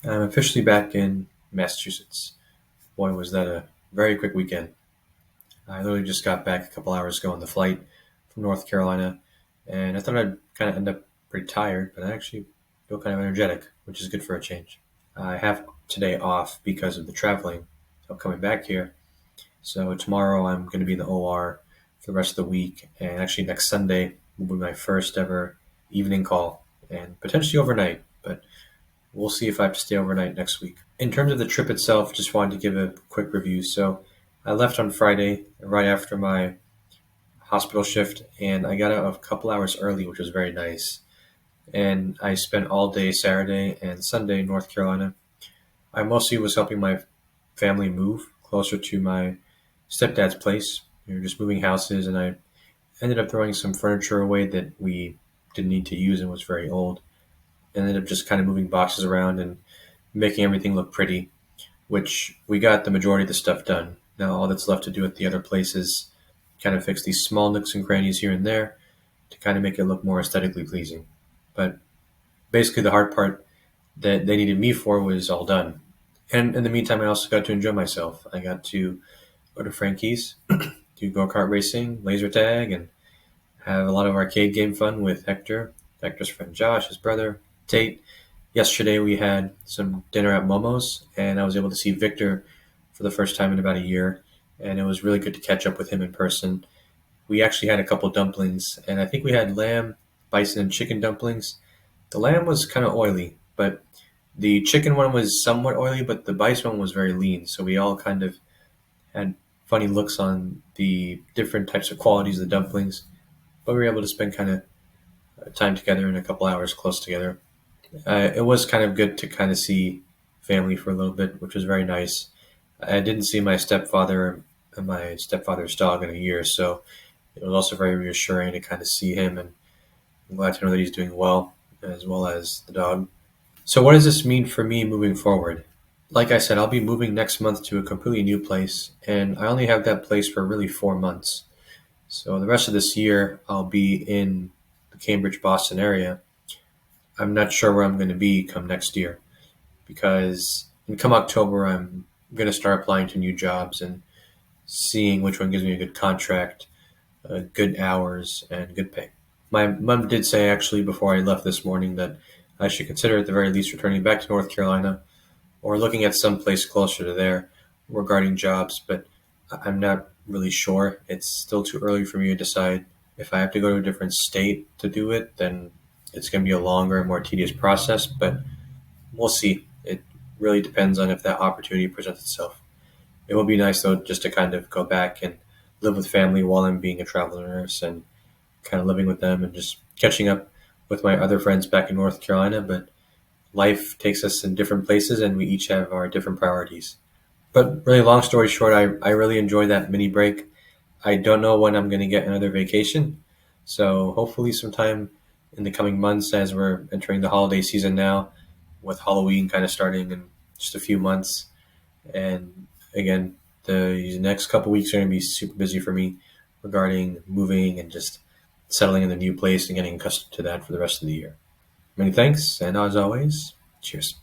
I'm officially back in Massachusetts. Boy, was that a very quick weekend. I literally just got back a couple hours ago on the flight from North Carolina, and I thought I'd kind of end up pretty tired, but I actually feel kind of energetic, which is good for a change. I have today off because of the traveling, so I'm coming back here. So tomorrow I'm going to be in the OR for the rest of the week, and actually next Sunday will be my first ever evening call, and potentially overnight, but we'll see if I have to stay overnight next week. In terms of the trip itself, just wanted to give a quick review. So I left on Friday right after my hospital shift, and I got out a couple hours early, which was very nice. And I spent all day Saturday and Sunday in North Carolina. I mostly was helping my family move closer to my stepdad's place. We were just moving houses, and I ended up throwing some furniture away that we didn't need to use and was very old. Ended up just kind of moving boxes around and making everything look pretty, which we got the majority of the stuff done. Now all that's left to do at the other places kind of fix these small nooks and crannies here and there to kind of make it look more aesthetically pleasing. But basically the hard part that they needed me for was all done. And in the meantime, I also got to enjoy myself. I got to go to Frankie's, do go-kart racing, laser tag, and have a lot of arcade game fun with Hector's friend Josh, his brother, Tate. Yesterday we had some dinner at Momo's, and I was able to see Victor for the first time in about a year, and it was really good to catch up with him in person. We actually had a couple dumplings, and I think we had lamb, bison, and chicken dumplings. The lamb was kind of oily, but the chicken one was somewhat oily, but the bison one was very lean, so we all kind of had funny looks on the different types of qualities of the dumplings, but we were able to spend kind of time together in a couple hours close together. It was kind of good to kind of see family for a little bit, which was very nice. I didn't see my stepfather and my stepfather's dog in a year, so it was also very reassuring to kind of see him, and I'm glad to know that he's doing well as the dog. So, what does this mean for me moving forward? Like I said, I'll be moving next month to a completely new place, and I only have that place for really 4 months. So, the rest of this year, I'll be in the Cambridge, Boston area. I'm not sure where I'm going to be come next year because come October, I'm going to start applying to new jobs and seeing which one gives me a good contract, good hours, and good pay. My mom did say actually before I left this morning that I should consider at the very least returning back to North Carolina or looking at some place closer to there regarding jobs, but I'm not really sure. It's still too early for me to decide. If I have to go to a different state to do it, then it's going to be a longer and more tedious process, but we'll see. It really depends on if that opportunity presents itself. It will be nice though just to kind of go back and live with family while I'm being a travel nurse and kind of living with them and just catching up with my other friends back in North Carolina. But life takes us in different places and we each have our different priorities. But really, long story short, I really enjoyed that mini break. I don't know when I'm going to get another vacation. So hopefully, sometime in the coming months, as we're entering the holiday season now, with Halloween kind of starting in just a few months. And again, the next couple weeks are going to be super busy for me regarding moving and just settling in the new place and getting accustomed to that for the rest of the year. Many thanks, and as always, cheers.